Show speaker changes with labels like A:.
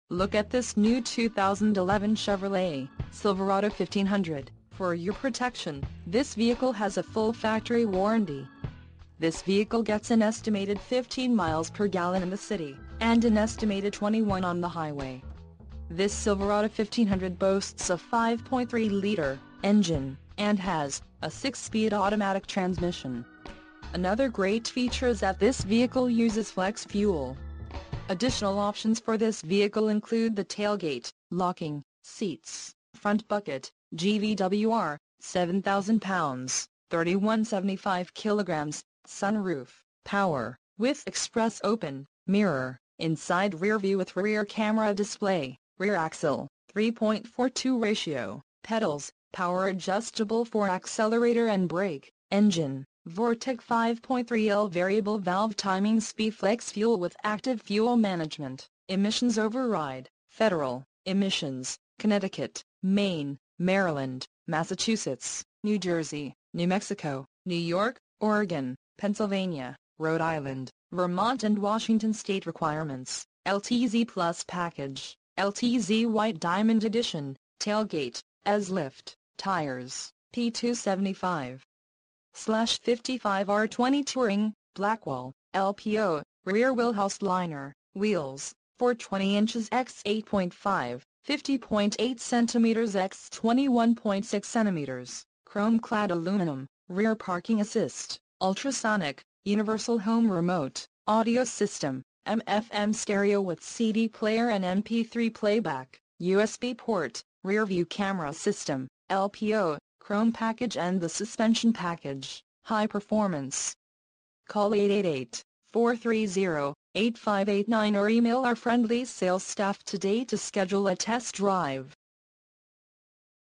A: Look at this new 2011 Chevrolet Silverado 1500. For your protection, this vehicle has a full factory warranty. This vehicle gets an estimated 15 miles per gallon in the city, and an estimated 21 on the highway. This Silverado 1500 boasts a 5.3-liter engine, and has a 6-speed automatic transmission. Another great feature is that this vehicle uses flex fuel. Additional options for this vehicle include the tailgate, locking, seats, front bucket, GVWR, 7,000 pounds, 3175 kilograms, sunroof, power, with express open, mirror, inside rear view with rear camera display, rear axle, 3.42 ratio, pedals, power adjustable for accelerator and brake, engine, Vortec 5.3L variable valve timing speed flex fuel with active fuel management, emissions override, federal, emissions, Connecticut, Maine, Maryland, Massachusetts, New Jersey, New Mexico, New York, Oregon, Pennsylvania, Rhode Island, Vermont and Washington state requirements, LTZ Plus package, LTZ White Diamond Edition, tailgate, S-lift, tires, P275/55R20 Touring, Blackwall, LPO, rear wheelhouse liner, wheels, 420 inches x 8.5, 50.8 centimeters x 21.6 centimeters, chrome-clad aluminum, rear parking assist, ultrasonic, universal home remote, audio system, AM/FM stereo with CD player and MP3 playback, USB port, rear view camera system, LPO, chrome package and the suspension package, high performance. Call 888-430-8589 or email our friendly sales staff today to schedule a test drive.